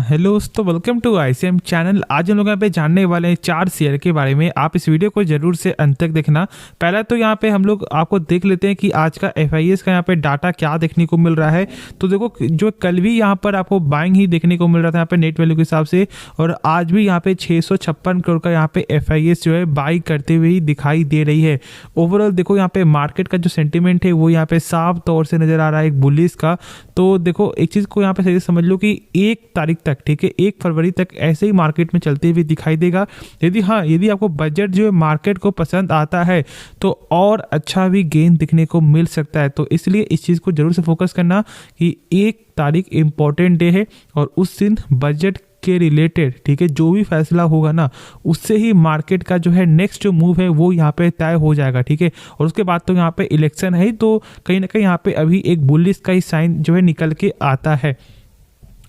Hello दोस्तों, welcome to ICM channel. आज हम लोग यहाँ पे जानने वाले हैं 4 शेयर के बारे में। आप इस वीडियो को जरूर से अंत तक देखना। पहला तो यहाँ पे हम लोग आपको देख लेते हैं कि आज का एफआईएस का यहाँ पे डाटा क्या देखने को मिल रहा है। तो देखो, जो कल भी यहाँ पर आपको बाइंग ही देखने को मिल रहा था यहाँ पे नेट वैल्यू के हिसाब से, और आज भी यहाँ पे 656 करोड़ का यहाँ पे एफआईएस जो है बाई करते हुए ही दिखाई दे रही है। ओवरऑल देखो, यहाँ पे मार्केट का जो सेंटिमेंट है वो यहाँ पे साफ तौर से नजर आ रहा है एक बुलिश का। तो देखो, एक चीज को यहाँ पे सही समझ लो कि 1 तारीख तक, ठीक है, 1 फरवरी तक ऐसे ही मार्केट में चलते हुए दिखाई देगा। यदि आपको बजट जो है मार्केट को पसंद आता है तो और अच्छा भी गेन दिखने को मिल सकता है। तो इसलिए इस चीज़ को जरूर से फोकस करना कि 1 तारीख इम्पॉर्टेंट डे है और उस दिन बजट के रिलेटेड, ठीक है, जो भी फैसला होगा ना, उससे ही मार्केट का जो है नेक्स्ट जो मूव है वो यहाँ पे तय हो जाएगा, ठीक है। और उसके बाद तो यहाँ पे इलेक्शन है, तो कहीं ना कहीं यहाँ पे अभी एक बुलिश का ही साइन जो है निकल के आता है,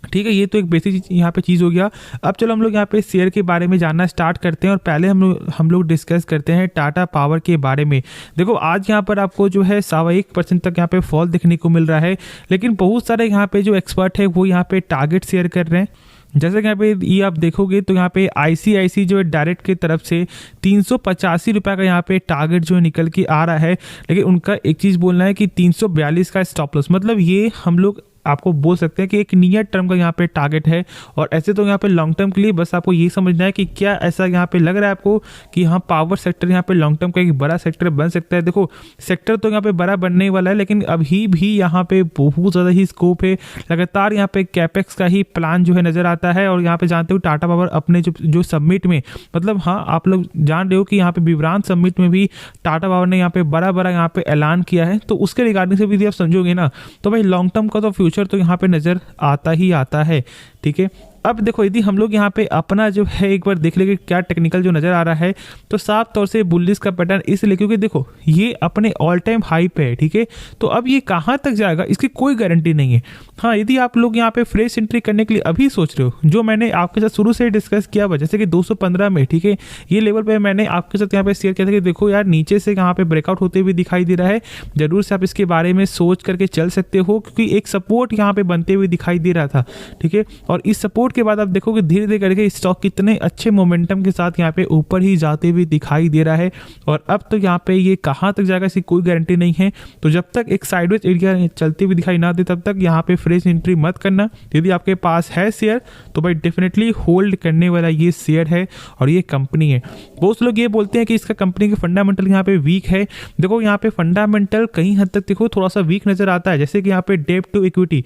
ठीक है। ये तो एक बेसिक यहाँ पे चीज़ हो गया। अब चलो हम लोग यहाँ पे शेयर के बारे में जानना स्टार्ट करते हैं और पहले हम लोग डिस्कस करते हैं टाटा पावर के बारे में। देखो, आज यहाँ पर आपको जो है 1.25% तक यहाँ पे फॉल देखने को मिल रहा है, लेकिन बहुत सारे यहाँ पे जो एक्सपर्ट है वो यहाँ पे टारगेट शेयर कर रहे हैं। जैसे कि यहाँ पे ये आप देखोगे तो यहाँ पे आईसीआईसी जो है डायरेक्ट की तरफ से 385 रुपये का यहाँ पे टारगेट जो है निकल के आ रहा है, लेकिन उनका एक चीज़ बोलना है कि 342 का स्टॉप लॉस, मतलब ये हम लोग आपको बोल सकते हैं कि एक नियर टर्म का यहाँ पे टारगेट है। और ऐसे तो यहाँ पे लॉन्ग टर्म के लिए बस आपको ये समझना है कि क्या ऐसा यहाँ पे लग रहा है आपको कि हाँ, पावर सेक्टर यहाँ पे लॉन्ग टर्म का एक बड़ा सेक्टर बन सकता है। देखो, सेक्टर तो यहाँ पे बड़ा बनने वाला है, लेकिन अभी भी यहाँ पे बहुत ज़्यादा ही स्कोप है। लगातार यहाँ पे कैपेक्स का ही प्लान जो है नज़र आता है। और यहाँ पे जानते हो टाटा पावर अपने जो सबमिट में, मतलब हाँ, आप लोग जान रहे हो कि यहाँ पे विवरांत सबमिट में भी टाटा पावर ने यहाँ पे बड़ा यहाँ पे ऐलान किया है। तो उसके रिगार्डिंग से भी यदि आप समझोगे ना, तो भाई लॉन्ग टर्म का तो फ्यूचर तो यहाँ पे नजर आता ही आता है, ठीक है। अब देखो, यदि हम लोग यहाँ पे अपना जो है एक बार देख लेंगे क्या टेक्निकल जो नज़र आ रहा है, तो साफ तौर से बुलिश का पैटर्न इसलिए क्योंकि देखो ये अपने ऑल टाइम हाई पे है, ठीक है। तो अब ये कहाँ तक जाएगा इसकी कोई गारंटी नहीं है। हाँ, यदि आप लोग यहाँ पे फ्रेश एंट्री करने के लिए अभी सोच रहे हो, जो मैंने आपके साथ शुरू से डिस्कस किया हुआ, जैसे कि 215 में, ठीक है, ये लेवल पे मैंने आपके साथ यहाँ पे शेयर किया था कि देखो यार, नीचे से यहाँ पे ब्रेकआउट होते हुए दिखाई दे रहा है। जरूर से आप इसके बारे में सोच करके चल सकते हो, क्योंकि एक सपोर्ट यहाँ पे बनते हुए दिखाई दे रहा था, ठीक है। और इस सपोर्ट के बाद आप देखो कि धीरे धीरे करके स्टॉक कितने अच्छे मोमेंटम के साथ यहाँ पे ऊपर ही जाते हुए दिखाई दे रहा है। और अब तो यहाँ पे ये कहाँ तक जाएगा इसकी कोई गारंटी नहीं है। तो जब तक एक साइडवेज एरिया चलती हुई दिखाई ना दे, तब तक यहाँ पे फ्रेश एंट्री मत करना। यदि आपके पास है शेयर तो भाई डेफिनेटली होल्ड करने वाला ये शेयर है और ये कंपनी है। बहुत लोग ये बोलते हैं कि इसका कंपनी के फंडामेंटल यहाँ पे वीक है। देखो, यहाँ पे फंडामेंटल कहीं हद तक देखो थोड़ा सा वीक नजर आता है। जैसे कि यहाँ पे डेब्ट टू इक्विटी,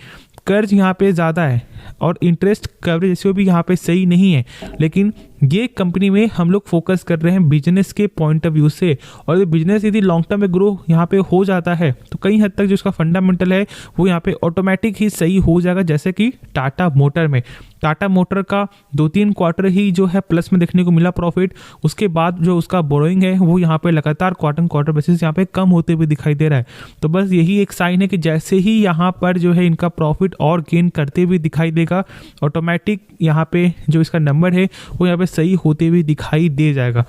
कर्ज यहाँ पे ज़्यादा है और इंटरेस्ट कवरेज रेशियो भी यहाँ पे सही नहीं है। लेकिन ये कंपनी में हम लोग फोकस कर रहे हैं बिजनेस के पॉइंट ऑफ व्यू से, और बिजनेस यदि लॉन्ग टर्म में ग्रो यहाँ पे हो जाता है तो कहीं हद तक जो उसका फंडामेंटल है वो यहाँ पे ऑटोमेटिक ही सही हो जाएगा। जैसे कि टाटा मोटर का 2-3 क्वार्टर ही जो है प्लस में देखने को मिला प्रॉफिट। उसके बाद जो उसका बोरोइंग है वो यहाँ पे लगातार क्वार्टर बेसिस यहाँ पे कम होते हुए दिखाई दे रहा है। तो बस यही एक साइन है कि जैसे ही यहाँ पर जो है इनका प्रॉफिट और गेन करते हुए दिखाई देगा, ऑटोमेटिक यहाँ पे जो इसका नंबर है वो यहाँ पे सही होते हुए दिखाई दे जाएगा।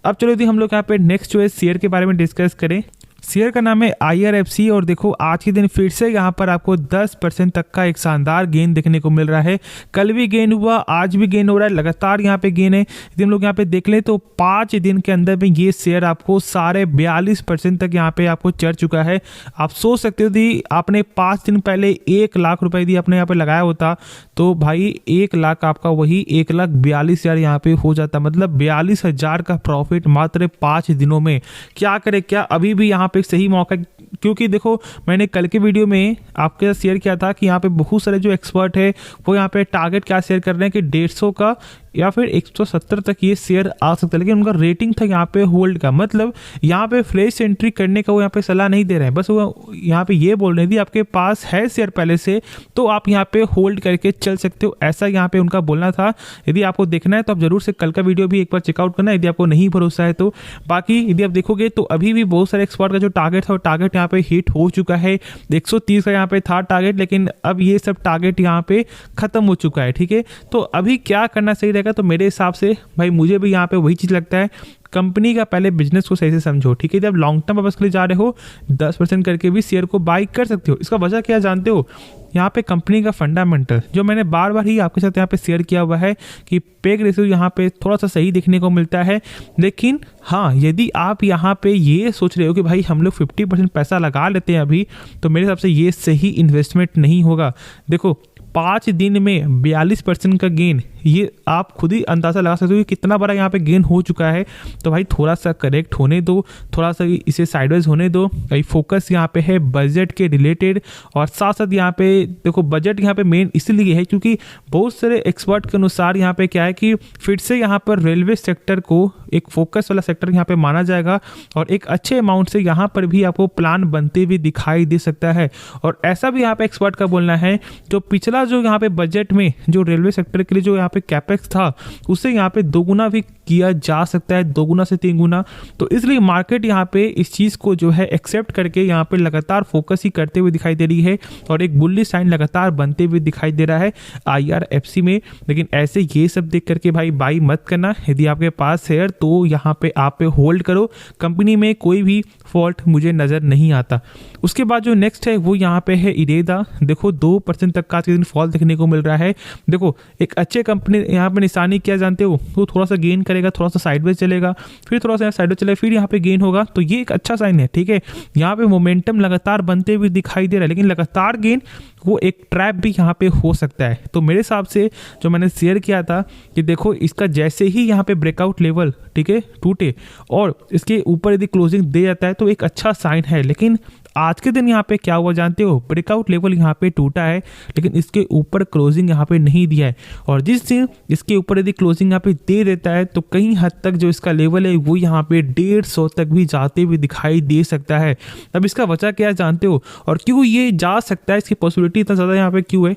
अब चलो यदि हम लोग यहाँ पे नेक्स्ट जो है शेयर के बारे में डिस्कस करें। शेयर का नाम है IRFC और देखो आज के दिन फिर से यहाँ पर आपको 10% तक का एक शानदार गेन देखने को मिल रहा है। कल भी गेन हुआ, आज भी गेन हो रहा है, लगातार यहाँ पे गेन है। यदि हम लोग यहाँ पे देख लें तो 5 दिन के अंदर में ये शेयर आपको 42.5% तक यहाँ पे आपको चढ़ चुका है। आप सोच सकते हो यदि आपने 5 दिन पहले 1 लाख रुपए यदि आपने यहाँ पे लगाया होता तो भाई 1 लाख आपका वही 1,42,000 यहाँ पे हो जाता, मतलब 42,000 का प्रॉफिट मात्र 5 दिनों में। क्या करे, क्या अभी भी यहाँ पे एक सही मौका, क्योंकि देखो मैंने कल के वीडियो में आपके साथ शेयर किया था कि यहाँ पे बहुत सारे जो एक्सपर्ट है वो यहाँ पे टारगेट क्या शेयर कर रहे हैं कि 150 का या फिर 170 तक ये शेयर आ सकता है, लेकिन उनका रेटिंग था यहाँ पे होल्ड का। मतलब यहाँ पे फ्रेश एंट्री करने का वो यहाँ पे सलाह नहीं दे रहे हैं, बस वो यहाँ पे ये बोल रहे हैं कि आपके पास है शेयर पहले से तो आप यहाँ पे होल्ड करके चल सकते हो, ऐसा यहाँ पे उनका बोलना था। यदि आपको देखना है तो आप जरूर से कल का वीडियो भी एक बार चेकआउट करना, यदि आपको नहीं भरोसा है तो। बाकी यदि आप देखोगे तो अभी भी बहुत सारे एक्सपर्ट का जो टारगेट था वो टारगेट यहाँ पे हिट हो चुका है। 130 का यहाँ पे था टारगेट, लेकिन अब ये सब टारगेट यहाँ पे खत्म हो चुका है, ठीक है। तो अभी क्या करना सही रहेगा, तो मेरे हिसाब से भाई मुझे भी यहाँ पे वही चीज़ लगता है कंपनी का पहले बिजनेस को सही से समझो, ठीक है। जब लॉन्ग टर्म पर्पस के लिए जा रहे हो 10% करके भी शेयर को बाई कर सकते हो। इसका वजह क्या जानते हो, यहाँ पे कंपनी का फंडामेंटल जो मैंने बार बार ही आपके साथ यहाँ पे शेयर किया हुआ है कि पेग रेशियो यहाँ पे थोड़ा सा सही देखने को मिलता है। लेकिन हाँ, यदि आप यहाँ पे ये सोच रहे हो कि भाई हम लोग 50% पैसा लगा लेते हैं अभी, तो मेरे हिसाब से ये सही इन्वेस्टमेंट नहीं होगा। देखो 5 दिन में 42% का गेन, ये आप खुद ही अंदाज़ा लगा सकते हो कि कितना बड़ा यहाँ पे गेन हो चुका है। तो भाई थोड़ा सा करेक्ट होने दो, थोड़ा सा इसे साइडवेज होने दो। भाई फोकस यहाँ पे है बजट के रिलेटेड, और साथ साथ यहाँ पे देखो बजट यहाँ पे मेन इसलिए है क्योंकि बहुत सारे एक्सपर्ट के अनुसार यहाँ पे क्या है कि फिर से यहाँ पर रेलवे सेक्टर को एक फोकस वाला सेक्टर यहाँ पे माना जाएगा, और एक अच्छे अमाउंट से यहाँ पर भी आपको प्लान बनते हुए दिखाई दे सकता है। और ऐसा भी यहाँ पे एक्सपर्ट का बोलना है जो पिछला जो यहाँ पे बजट में जो रेलवे सेक्टर के लिए जो यहाँ पे कैपेक्स था उससे यहाँ पे 2 गुना भी किया जा सकता है, 2 गुना से 3 गुना। तो इसलिए मार्केट यहाँ पे इस चीज़ को जो है एक्सेप्ट करके यहाँ पे लगातार फोकस ही करते हुए दिखाई दे रही है, और एक बुल्लिश साइन लगातार बनते हुए दिखाई दे रहा है IRFC में। लेकिन ऐसे ये सब देख करके भाई बाई मत करना। यदि आपके पास शेयर तो यहाँ पे आप पे होल्ड करो, कंपनी में कोई भी फॉल्ट मुझे नज़र नहीं आता। उसके बाद जो नेक्स्ट है वो यहाँ पे है इरेदा। देखो 2% तक का आज के दिन फॉल देखने को मिल रहा है। देखो एक अच्छे कंपनी यहाँ पे निशानी क्या जानते हो, वो थोड़ा सा गेन करेगा, थोड़ा सा साइडवेज चलेगा, फिर थोड़ा सा साइडवेज चलेगा, फिर यहाँ पे गेन होगा, तो ये एक अच्छा साइन है, ठीक है। यहाँ पे मोमेंटम लगातार बनते हुए दिखाई दे रहा है, लेकिन लगातार गेन वो एक ट्रैप भी यहाँ पे हो सकता है। तो मेरे हिसाब से जो मैंने शेयर किया था कि देखो इसका जैसे ही यहाँ पे ब्रेकआउट लेवल, ठीक है, टूटे और इसके ऊपर यदि क्लोजिंग दे जाता है तो एक अच्छा साइन है। लेकिन आज के दिन यहाँ पे क्या हुआ जानते हो, ब्रेकआउट लेवल यहाँ पे टूटा है, लेकिन इसके ऊपर क्लोजिंग यहाँ पे नहीं दिया है। और जिस दिन इसके ऊपर यदि क्लोजिंग यहाँ पे दे देता है तो कहीं हद तक जो इसका लेवल है वो यहाँ पे 150 तक भी जाते हुए दिखाई दे सकता है। अब इसका वजह क्या जानते हो, और क्यों ये जा सकता है, इसकी पॉसिबिलिटी इतना ज़्यादा यहाँ पे क्यों है,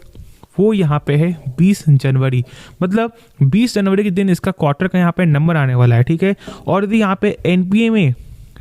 वो यहाँ पे है 20 जनवरी। मतलब 20 जनवरी के दिन इसका क्वार्टर का यहाँ पे नंबर आने वाला है, ठीक है। और यदि यहाँ पे एनपीए में,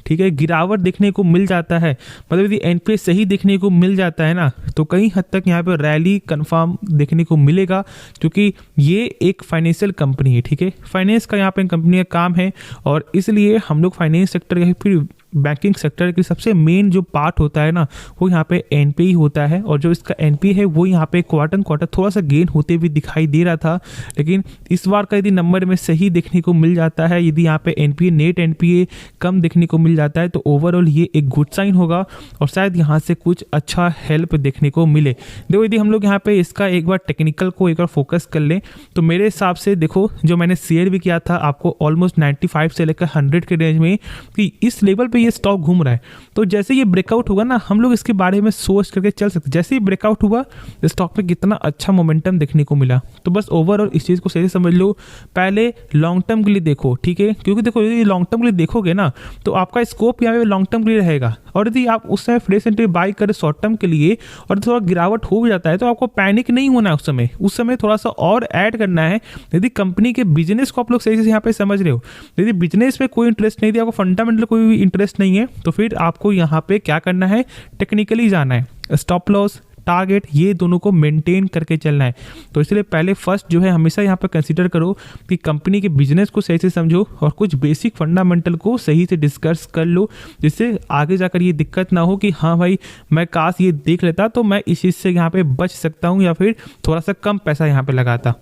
ठीक है, गिरावट देखने को मिल जाता है, मतलब यदि एनपीए सही देखने को मिल जाता है ना, तो कहीं हद तक यहाँ पे रैली कंफर्म देखने को मिलेगा, क्योंकि ये एक फाइनेंशियल कंपनी है, ठीक है। फाइनेंस का यहाँ पे कंपनी का काम है, और इसलिए हम लोग फाइनेंस सेक्टर या फिर बैंकिंग सेक्टर की सबसे मेन जो पार्ट होता है ना, वो यहाँ पे एनपीए ही होता है। और जो इसका एनपीए है वो यहाँ पे क्वार्टर थोड़ा सा गेन होते हुए दिखाई दे रहा था, लेकिन इस बार का यदि नंबर में सही देखने को मिल जाता है, यदि यहाँ पे एनपीए नेट एनपीए कम देखने को मिल जाता है, तो ओवरऑल ये एक गुड साइन होगा, और शायद यहाँ से कुछ अच्छा हेल्प देखने को मिले। देखो यदि हम लोग यहाँ पे इसका एक बार टेक्निकल को एक बार फोकस कर लें, तो मेरे हिसाब से देखो जो मैंने शेयर भी किया था आपको ऑलमोस्ट 95 से लेकर 100 के रेंज में, कि इस लेवल पे ये स्टॉक घूम रहा है। तो जैसे ये ब्रेकआउट होगा ना, हम लोग इसके बारे में सोच करके चल सकते हैं। जैसे ही ब्रेकआउट हुआ स्टॉक में कितना अच्छा मोमेंटम देखने को मिला। तो बस ओवरऑल इस चीज़ को सही समझ लो, पहले लॉन्ग टर्म के लिए देखो, ठीक है, क्योंकि देखो यदि लॉन्ग टर्म के लिए देखोगे ना तो आपका स्कोप यहाँ पे लॉन्ग टर्म के लिए रहेगा। और यदि आप उस समय फ्रेश एंट्री बाई करें शॉर्ट टर्म के लिए और थोड़ा गिरावट हो भी जाता है, तो आपको पैनिक नहीं होना है उस समय थोड़ा सा और ऐड करना है। यदि कंपनी के बिजनेस को आप लोग सही से यहाँ पे समझ रहे हो, यदि बिजनेस में कोई इंटरेस्ट नहीं दिया, आपको फंडामेंटल कोई भी इंटरेस्ट नहीं है, तो फिर आपको यहाँ पे क्या करना है, टेक्निकली जाना है, स्टॉप लॉस टारगेट ये दोनों को मेंटेन करके चलना है। तो इसलिए पहले फर्स्ट जो है हमेशा यहाँ पर कंसीडर करो कि कंपनी के बिजनेस को सही से समझो और कुछ बेसिक फंडामेंटल को सही से डिस्कस कर लो, जिससे आगे जाकर ये दिक्कत ना हो कि हाँ भाई मैं काश ये देख लेता तो मैं इस चीज़ से यहाँ पे बच सकता हूँ, या फिर थोड़ा सा कम पैसा यहाँ पे लगाता।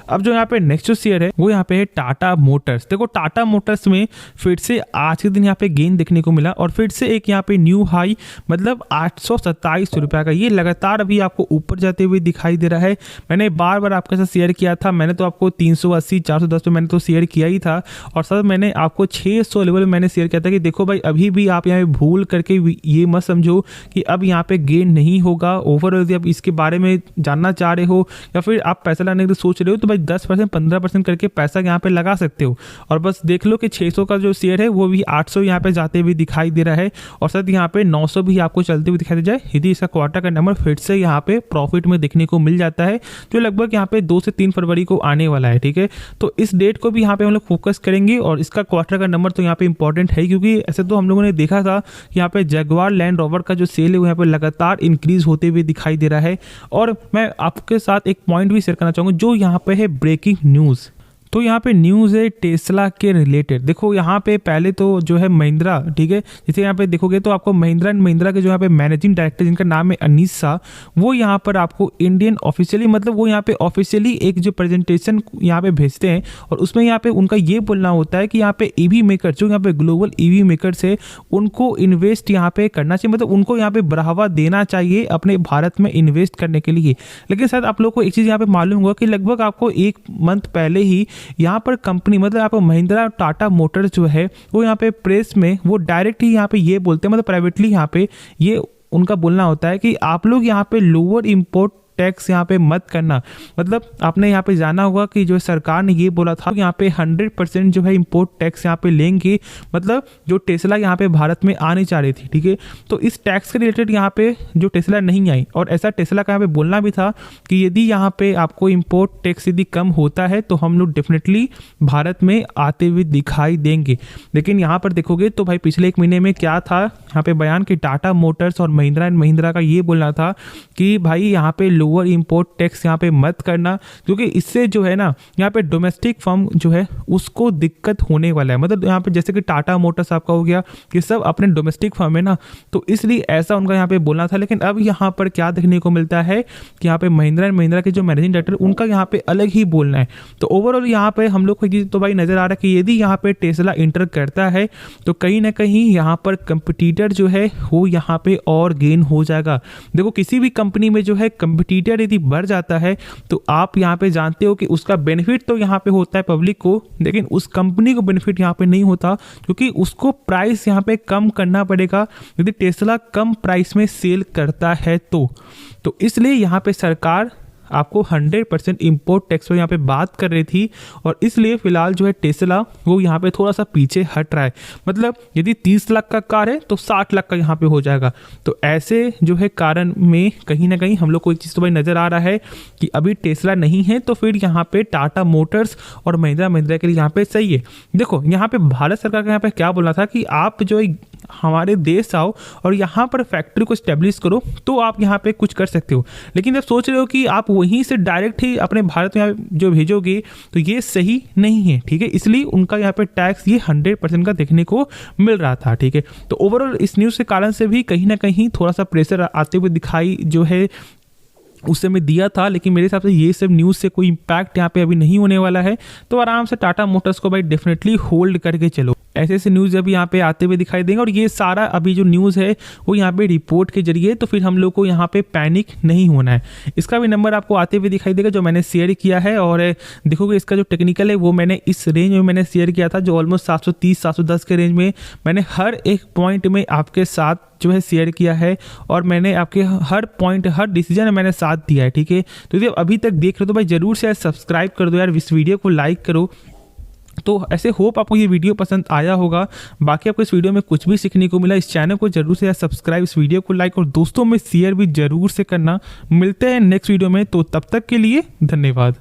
अब जो यहाँ पे नेक्स्ट जो शेयर है वो यहाँ पे है टाटा मोटर्स। देखो टाटा मोटर्स में फिर से आज के दिन यहाँ पे गेन देखने को मिला, और फिर से एक यहाँ पे न्यू हाई, मतलब 827 रुपये का, ये लगातार अभी आपको ऊपर जाते हुए दिखाई दे रहा है। मैंने बार बार आपके साथ शेयर किया था, मैंने तो आपको 380 410 पे मैंने तो शेयर किया ही था, और साथ मैंने आपको 600 लेवल मैंने शेयर किया था कि देखो भाई अभी भी आप यहाँ पे भूल करके ये मत समझो कि अब यहाँ पे गेन नहीं होगा। ओवरऑल यदि आप इसके बारे में जानना चाह रहे हो या फिर आप पैसा लाने की सोच रहे हो, तो भाई 10% 15% करके पैसा यहाँ पे लगा सकते हो। और बस देख लो कि 600 का जो शेयर है वो भी 800 यहाँ पे जाते हुए दिखाई दे रहा है, और साथ यहाँ पे 900 भी आपको चलते हुए दिखाई दे जाए यदि इसका क्वार्टर का नंबर फिर से यहाँ पे प्रॉफिट में देखने को मिल जाता है, जो लगभग यहाँ पे 2 से 3 फरवरी को आने वाला है, ठीक है। तो इस डेट को भी यहाँ पे हम लोग फोकस करेंगे, और इसका क्वार्टर का नंबर तो यहाँ पे इंपॉर्टेंट है, क्योंकि ऐसे तो हम लोगों ने देखा था यहाँ पे जगुआर लैंड रोवर का जो सेल है वो यहाँ पे लगातार इंक्रीज होते हुए दिखाई दे रहा है। और मैं आपके साथ एक पॉइंट भी शेयर करना चाहूँगा जो यहाँ पे है ब्रेकिंग न्यूज़। तो यहाँ पे न्यूज़ है टेस्ला के रिलेटेड। देखो यहाँ पे पहले तो जो है महिंद्रा, ठीक है, जैसे यहाँ पे देखोगे तो आपको महिंद्रा एंड महिंद्रा के जो यहाँ पे मैनेजिंग डायरेक्टर जिनका नाम है अनीस शाह, वो यहाँ पर आपको इंडियन ऑफिशियली, मतलब वो यहाँ पे ऑफिशियली एक जो प्रेजेंटेशन यहाँ पे भेजते हैं और उसमें यहाँ पे उनका ये बोलना होता है कि यहाँ पे ईवी मेकर जो यहाँ पे ग्लोबल ईवी मेकर्स है उनको इन्वेस्ट यहाँ पे करना चाहिए, मतलब उनको यहाँ पे बढ़ावा देना चाहिए अपने भारत में इन्वेस्ट करने के लिए। लेकिन शायद आप लोग को एक चीज़ यहाँ पे मालूम होगा कि लगभग आपको एक मंथ पहले ही यहाँ पर कंपनी, मतलब यहाँ पर महिंद्रा टाटा मोटर्स जो है वो यहाँ पे प्रेस में वो डायरेक्ट ही यहाँ पे ये बोलते हैं, मतलब प्राइवेटली यहाँ पे ये उनका बोलना होता है कि आप लोग यहाँ पे लोअर इम्पोर्ट टैक्स यहाँ पे मत करना। मतलब आपने यहाँ पे जाना होगा कि जो सरकार ने ये बोला था यहाँ पे 100% जो है इंपोर्ट टैक्स यहाँ पे लेंगे, मतलब जो टेस्ला यहाँ पे भारत में आने चाह रही थी, ठीक है। तो इस टैक्स के रिलेटेड यहाँ पे जो टेस्ला नहीं आई और ऐसा टेस्ला का यहाँ पे बोलना भी था कि यदि यहाँ पे आपको इम्पोर्ट टैक्स यदि कम होता है तो हम लोग डेफिनेटली भारत में आते हुए दिखाई देंगे। लेकिन यहाँ पर देखोगे तो भाई पिछले एक महीने में क्या था यहाँ पे बयान कि टाटा मोटर्स और महिंद्रा एंड महिंद्रा का ये बोलना था कि भाई यहाँ पे लोअर इंपोर्ट टैक्स यहाँ पे मत करना, क्योंकि इससे जो है ना यहाँ पे डोमेस्टिक फर्म जो है उसको दिक्कत होने वाला है। मतलब यहाँ पे जैसे कि टाटा मोटर्स आपका हो गया, ये सब अपने डोमेस्टिक फर्म है ना, तो इसलिए ऐसा उनका यहाँ पे बोलना था। लेकिन अब यहाँ पर क्या देखने को मिलता है कि यहाँ पे महिंद्रा एंड महिंद्रा के जो मैनेजिंग डायरेक्टर उनका यहाँ पे अलग ही बोलना है। तो ओवरऑल यहाँ पे हम लोग को ये तो भाई नजर आ रहा है कि यदि यहाँ पे टेस्ला इंटर करता है तो कहीं ना कहीं यहाँ पर कंपटीटर जो है वो यहाँ पे और गेन हो जाएगा। देखो किसी भी कंपनी में जो है कंपटीटर यदि बढ़ जाता है तो आप यहाँ पे जानते हो कि उसका बेनिफिट तो यहाँ पे होता है पब्लिक को, लेकिन उस कंपनी को बेनिफिट यहाँ पे नहीं होता क्योंकि उसको प्राइस यहाँ पे कम करना पड़ेगा यदि टेस्ला कम प्राइस में सेल करता है तो इसलिए यहाँ पे सरकार आपको 100% इंपोर्ट टैक्स पर यहाँ पे बात कर रही थी और इसलिए फिलहाल जो है टेस्ला वो यहाँ पे थोड़ा सा पीछे हट रहा है। मतलब यदि 30 लाख का कार है तो 60 लाख का यहाँ पे हो जाएगा। तो ऐसे जो है कारण में कहीं ना कहीं हम लोग को एक चीज़ तो भाई नज़र आ रहा है कि अभी टेस्ला नहीं है तो फिर यहाँ पे टाटा मोटर्स और महिंद्रा के लिए यहाँ पे सही है। देखो यहाँ पे भारत सरकार का यहाँ पे क्या बोलना था कि आप जो हमारे देश आओ और यहाँ पर फैक्ट्री को स्टैब्लिश करो तो आप यहाँ पे कुछ कर सकते हो। लेकिन जब सोच रहे हो कि आप वहीं से डायरेक्ट ही अपने भारत में जो भेजोगे तो ये सही नहीं है, ठीक है। इसलिए उनका यहाँ पे टैक्स ये 100% का देखने को मिल रहा था, ठीक है। तो ओवरऑल इस न्यूज़ के कारण से भी कहीं ना कहीं थोड़ा सा प्रेशर आते हुए दिखाई जो है उस समय दिया था। लेकिन मेरे हिसाब से ये सब न्यूज़ से कोई इम्पैक्ट यहाँ पे अभी नहीं होने वाला है। तो आराम से टाटा मोटर्स को भाई डेफिनेटली होल्ड करके चलो। ऐसे ऐसे न्यूज़ अभी यहाँ पे आते हुए दिखाई देंगे और ये सारा अभी जो न्यूज़ है वो यहाँ पे रिपोर्ट के जरिए, तो फिर हम लोग को यहाँ पे पैनिक नहीं होना है। इसका भी नंबर आपको आते हुए दिखाई देगा जो मैंने शेयर किया है और देखोगे इसका जो टेक्निकल है वो मैंने इस रेंज में मैंने शेयर किया था जो ऑलमोस्ट 730-710 के रेंज में मैंने हर एक पॉइंट में आपके साथ जो है शेयर किया है और मैंने आपके हर पॉइंट हर डिसीजन में मैंने साथ दिया है, ठीक है। तो यदि अभी तक देख रहे हो तो भाई जरूर से सब्सक्राइब कर दो यार, इस वीडियो को लाइक करो। तो ऐसे होप आपको ये वीडियो पसंद आया होगा। बाकी आपको इस वीडियो में कुछ भी सीखने को मिला, इस चैनल को जरूर से सब्सक्राइब, इस वीडियो को लाइक और दोस्तों में शेयर भी जरूर से करना। मिलते हैं नेक्स्ट वीडियो में, तो तब तक के लिए धन्यवाद।